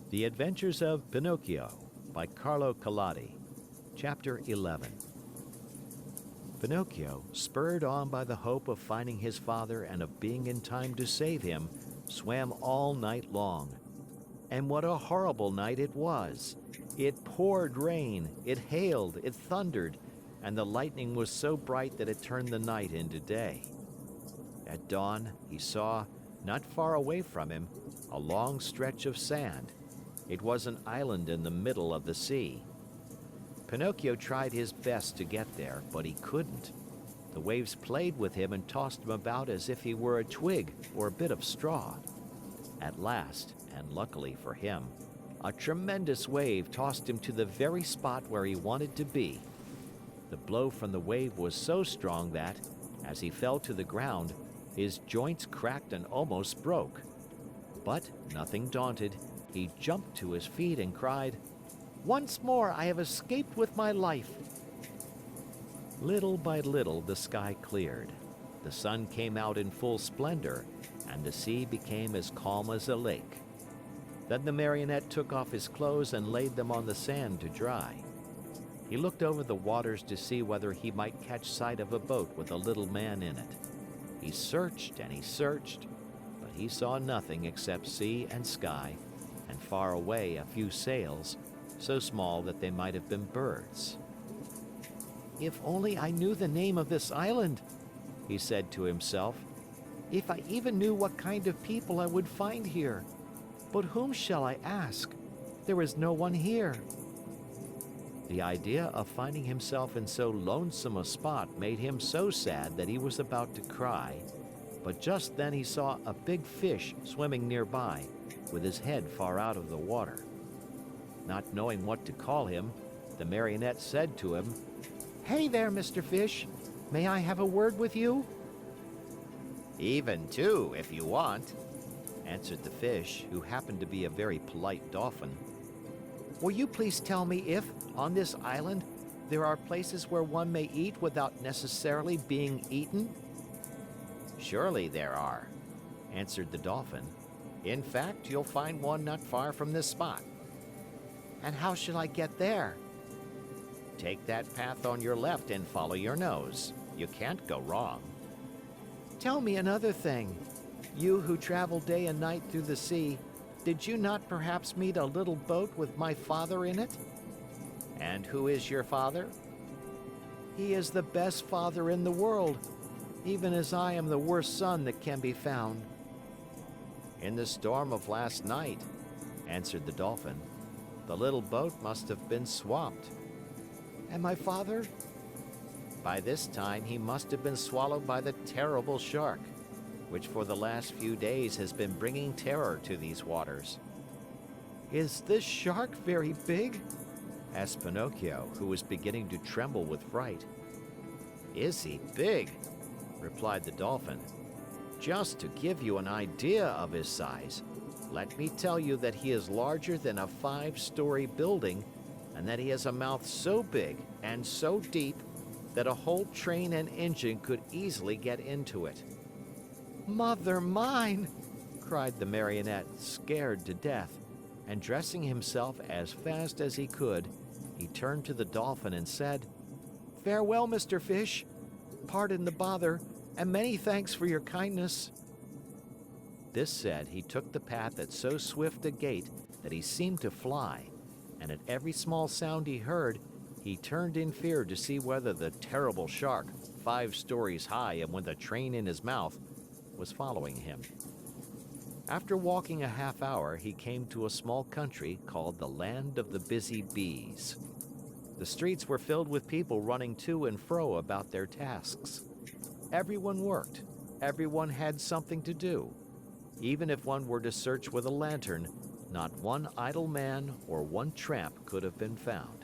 The Adventures of Pinocchio by Carlo Collodi. Chapter 11. Pinocchio, spurred on by the hope of finding his father and of being in time to save him, swam all night long. And what a horrible night it was! It poured rain, it hailed, it thundered, and the lightning was so bright that it turned the night into day. At dawn, he saw, not far away from him, a long stretch of sand. It was an island in the middle of the sea. Pinocchio tried his best to get there, but he couldn't. The waves played with him and tossed him about as if he were a twig or a bit of straw. At last, and luckily for him, a tremendous wave tossed him to the very spot where he wanted to be. The blow from the wave was so strong that, as he fell to the ground, his joints cracked and almost broke. But, nothing daunted, he jumped to his feet and cried, "Once more I have escaped with my life!" Little by little the sky cleared. The sun came out in full splendor, and the sea became as calm as a lake. Then the Marionette took off his clothes and laid them on the sand to dry. He looked over the waters to see whether he might catch sight of a boat with a little man in it. He searched and he searched, but he saw nothing except sea and sky, and far away a few sails, so small that they might have been birds. "If only I knew the name of this island," he said to himself. "If I even knew what kind of people I would find here. But whom shall I ask? There is no one here." The idea of finding himself in so lonesome a spot made him so sad that he was about to cry, but just then he saw a big fish swimming nearby, with his head far out of the water. Not knowing what to call him, the Marionette said to him, "Hey there, Mr. Fish, may I have a word with you?" "Even two, if you want," answered the fish, who happened to be a very polite dolphin. "Will you please tell me if, on this island, there are places where one may eat without necessarily being eaten?" "Surely there are," answered the Dolphin. "In fact, you'll find one not far from this spot." "And how shall I get there?" "Take that path on your left and follow your nose. You can't go wrong." "Tell me another thing. You who travel day and night through the sea, did you not perhaps meet a little boat with my father in it?" "And who is your father?" "He is the best father in the world, even as I am the worst son that can be found." "In the storm of last night," answered the Dolphin, "the little boat must have been swamped." "And my father?" "By this time he must have been swallowed by the terrible shark, which for the last few days has been bringing terror to these waters." "Is this shark very big?" asked Pinocchio, who was beginning to tremble with fright. "Is he big?" replied the Dolphin. "Just to give you an idea of his size, let me tell you that he is larger than a 5-story building, and that he has a mouth so big and so deep that a whole train and engine could easily get into it." "Mother mine!" cried the Marionette, scared to death, and dressing himself as fast as he could, he turned to the Dolphin and said, "Farewell, Mr. Fish. Pardon the bother, and many thanks for your kindness." This said, he took the path at so swift a gait that he seemed to fly, and at every small sound he heard, he turned in fear to see whether the terrible shark, 5 stories high and with a train in his mouth, was following him. After walking a half hour, he came to a small country called the Land of the Busy Bees. The streets were filled with people running to and fro about their tasks. Everyone worked. Everyone had something to do. Even if one were to search with a lantern, not one idle man or one tramp could have been found.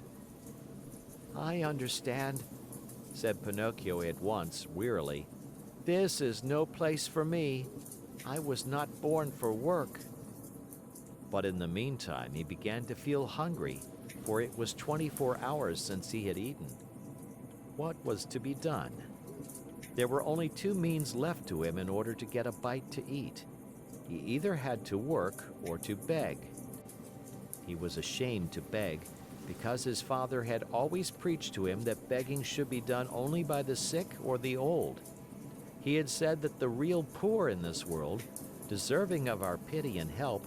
"I understand," said Pinocchio at once, wearily. "This is no place for me. I was not born for work." But in the meantime, he began to feel hungry, for it was 24 hours since he had eaten. What was to be done? There were only two means left to him in order to get a bite to eat. He either had to work or to beg. He was ashamed to beg, because his father had always preached to him that begging should be done only by the sick or the old. He had said that the real poor in this world, deserving of our pity and help,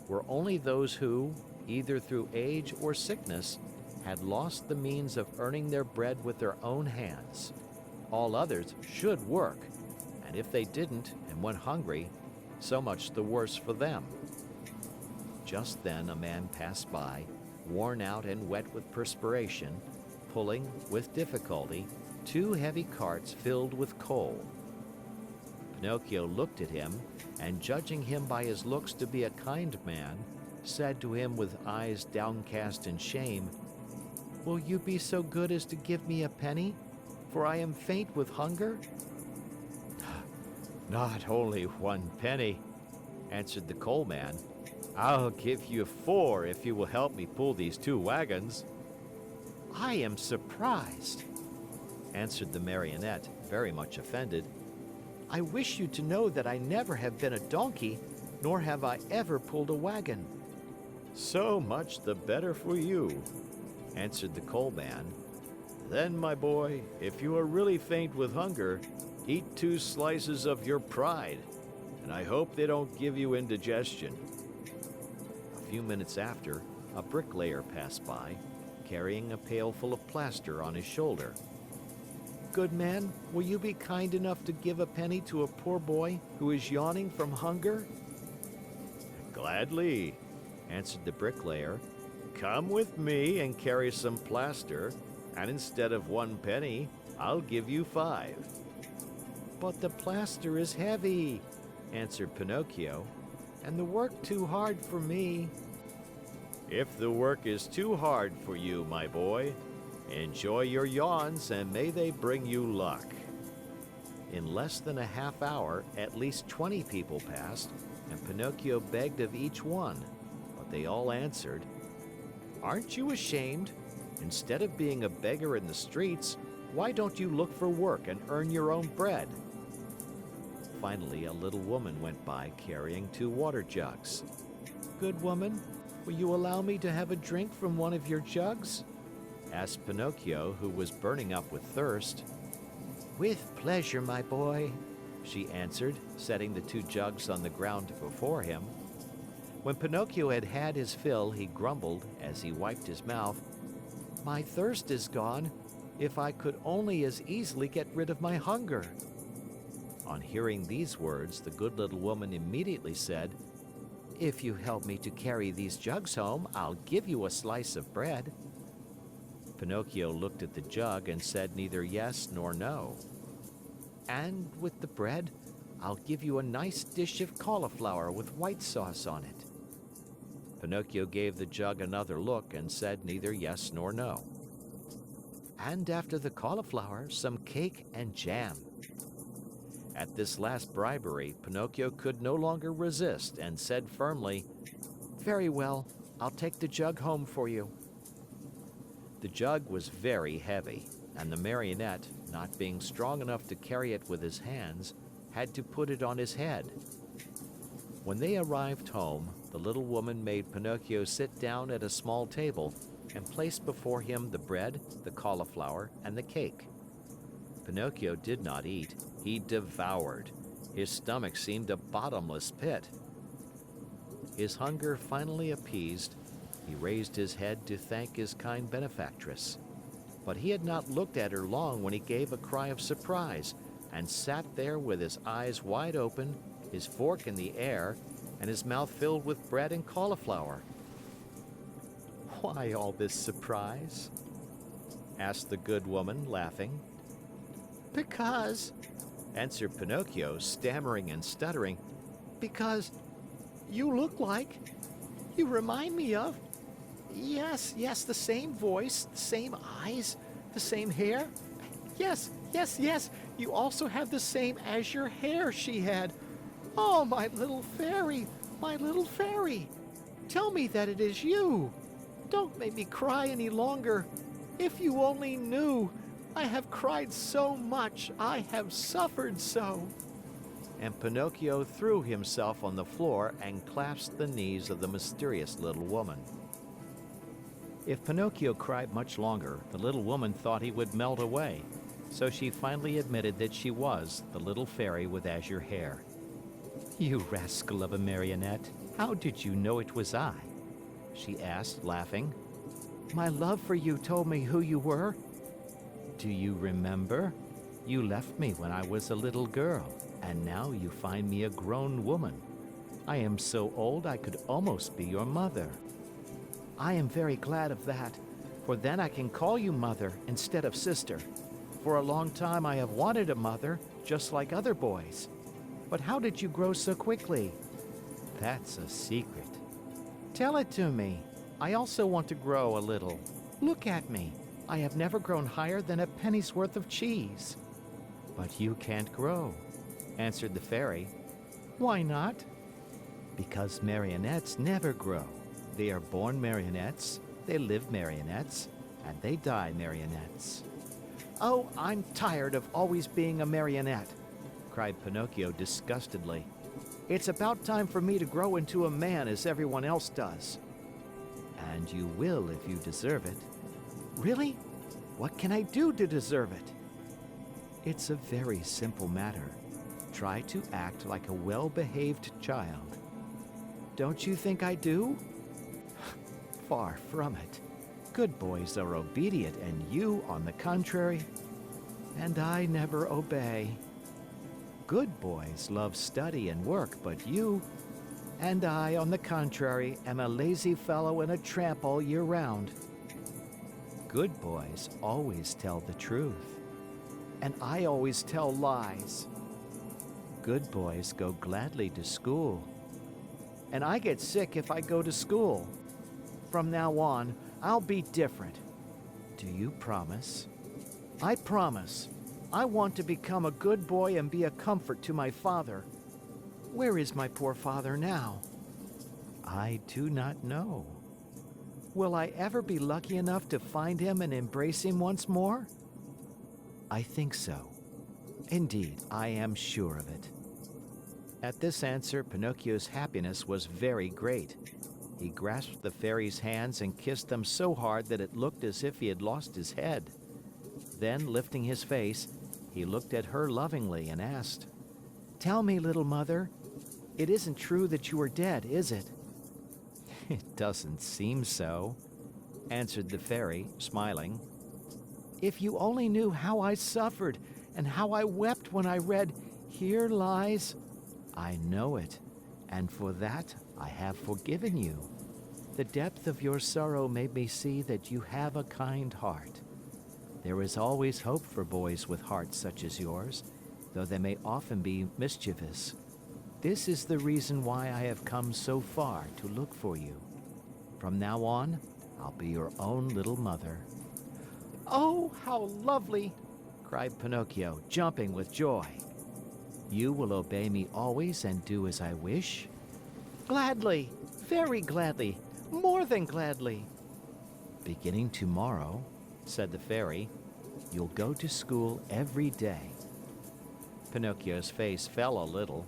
were only those who, either through age or sickness, had lost the means of earning their bread with their own hands. All others should work, and if they didn't and went hungry, so much the worse for them. Just then a man passed by, worn out and wet with perspiration, pulling, with difficulty, 2 heavy carts filled with coal. Pinocchio looked at him, and judging him by his looks to be a kind man, said to him with eyes downcast in shame, "Will you be so good as to give me a penny, for I am faint with hunger?" "Not only 1 penny," answered the coal man. "I'll give you 4 if you will help me pull these 2 wagons." "I am surprised," answered the marionette, very much offended. "I wish you to know that I never have been a donkey, nor have I ever pulled a wagon." "So much the better for you," answered the coal man. "Then, my boy, if you are really faint with hunger, eat 2 slices of your pride, and I hope they don't give you indigestion." A few minutes after, a bricklayer passed by, carrying a pail full of plaster on his shoulder. "Good man, will you be kind enough to give a penny to a poor boy who is yawning from hunger?" "Gladly," answered the bricklayer. "Come with me and carry some plaster, and instead of 1 penny, I'll give you 5. "But the plaster is heavy," answered Pinocchio, "and the work too hard for me." "If the work is too hard for you, my boy, enjoy your yawns and may they bring you luck." In less than a half hour, at least 20 people passed, and Pinocchio begged of each one, but they all answered, "Aren't you ashamed? Instead of being a beggar in the streets, why don't you look for work and earn your own bread?" Finally, a little woman went by carrying 2 water jugs. "Good woman, will you allow me to have a drink from one of your jugs?" asked Pinocchio, who was burning up with thirst. "With pleasure, my boy," she answered, setting the 2 jugs on the ground before him. When Pinocchio had had his fill, he grumbled, as he wiped his mouth, "My thirst is gone. If I could only as easily get rid of my hunger." On hearing these words, the good little woman immediately said, "If you help me to carry these jugs home, I'll give you a slice of bread." Pinocchio looked at the jug and said neither yes nor no. "And with the bread, I'll give you a nice dish of cauliflower with white sauce on it." Pinocchio gave the jug another look and said neither yes nor no. "And after the cauliflower, some cake and jam." At this last bribery, Pinocchio could no longer resist and said firmly, "Very well, I'll take the jug home for you." The jug was very heavy, and the marionette, not being strong enough to carry it with his hands, had to put it on his head. When they arrived home, the little woman made Pinocchio sit down at a small table and placed before him the bread, the cauliflower, and the cake. Pinocchio did not eat, he devoured. His stomach seemed a bottomless pit. His hunger finally appeased, he raised his head to thank his kind benefactress. But he had not looked at her long when he gave a cry of surprise and sat there with his eyes wide open, his fork in the air, and his mouth filled with bread and cauliflower. "Why all this surprise?" asked the good woman, laughing. "Because," answered Pinocchio, stammering and stuttering, "because you look like, you remind me of, yes, the same voice, the same eyes, the same hair. Yes, you also have the same azure hair she had. Oh, my little fairy, my little fairy. Tell me that it is you. Don't make me cry any longer. If you only knew, I have cried so much, I have suffered so." And Pinocchio threw himself on the floor and clasped the knees of the mysterious little woman. If Pinocchio cried much longer, the little woman thought he would melt away, so she finally admitted that she was the little fairy with azure hair. "You rascal of a marionette, how did you know it was I?" she asked, laughing. "My love for you told me who you were." "Do you remember? You left me when I was a little girl, and now you find me a grown woman. I am so old I could almost be your mother." "I am very glad of that, for then I can call you mother instead of sister. For a long time I have wanted a mother, just like other boys. But how did you grow so quickly?" "That's a secret." "Tell it to me. I also want to grow a little. Look at me. I have never grown higher than a penny's worth of cheese." "But you can't grow," answered the fairy. "Why not?" "Because marionettes never grow. They are born marionettes, they live marionettes, and they die marionettes." "Oh, I'm tired of always being a marionette," cried Pinocchio disgustedly. "It's about time for me to grow into a man as everyone else does." "And you will if you deserve it." "Really? What can I do to deserve it?" "It's a very simple matter. Try to act like a well-behaved child." "Don't you think I do?" "Far from it. Good boys are obedient, and you, on the contrary, and I never obey. Good boys love study and work, but you, and I, on the contrary, am a lazy fellow and a tramp all year round. Good boys always tell the truth, and I always tell lies. Good boys go gladly to school, and I get sick if I go to school. From now on, I'll be different. Do you promise?" "I promise. I want to become a good boy and be a comfort to my father. Where is my poor father now?" "I do not know." "Will I ever be lucky enough to find him and embrace him once more?" "I think so. Indeed, I am sure of it." At this answer, Pinocchio's happiness was very great. He grasped the fairy's hands and kissed them so hard that it looked as if he had lost his head. Then, lifting his face, he looked at her lovingly and asked, "Tell me, little mother, it isn't true that you are dead, is it?" "It doesn't seem so," answered the fairy, smiling. "If you only knew how I suffered and how I wept when I read, 'Here lies—'" "I know it, and for that I have forgiven you. The depth of your sorrow made me see that you have a kind heart. There is always hope for boys with hearts such as yours, though they may often be mischievous. This is the reason why I have come so far to look for you. From now on, I'll be your own little mother." "Oh, how lovely!" cried Pinocchio, jumping with joy. "You will obey me always and do as I wish?" "Gladly, very gladly, more than gladly." "Beginning tomorrow," said the fairy, "you'll go to school every day." Pinocchio's face fell a little.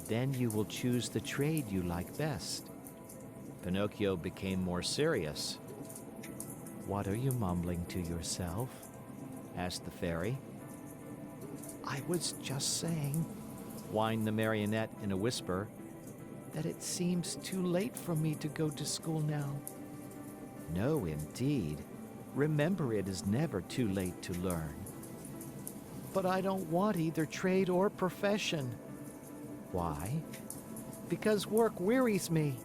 "Then you will choose the trade you like best." Pinocchio became more serious. "What are you mumbling to yourself?" asked the fairy. "I was just saying," whined the marionette in a whisper, "that it seems too late for me to go to school now." "No, indeed. Remember, it is never too late to learn." "But I don't want either trade or profession." "Why?" "Because work wearies me."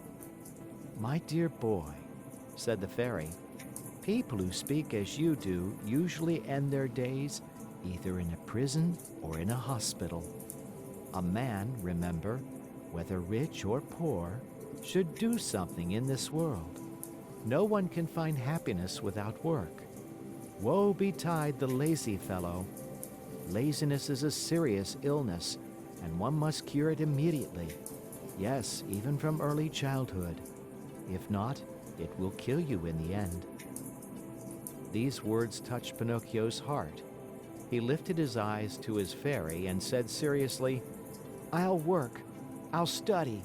"My dear boy," said the fairy, "people who speak as you do usually end their days either in a prison or in a hospital. A man, remember, whether rich or poor, should do something in this world. No one can find happiness without work. Woe betide the lazy fellow. Laziness is a serious illness, and one must cure it immediately. Yes, even from early childhood. If not, it will kill you in the end." These words touched Pinocchio's heart. He lifted his eyes to his fairy and said seriously, "I'll work. I'll study.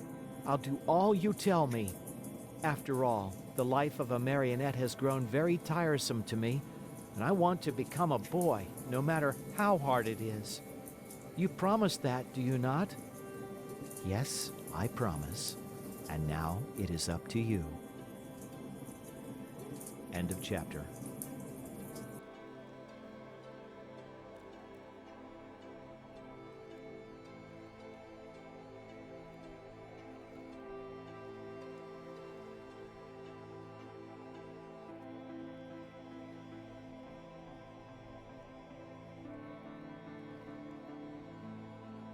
I'll do all you tell me." After all, the life of a marionette has grown very tiresome to me, and I want to become a boy, no matter how hard it is. You promise that, do you not? Yes, I promise. And now it is up to you. End of chapter.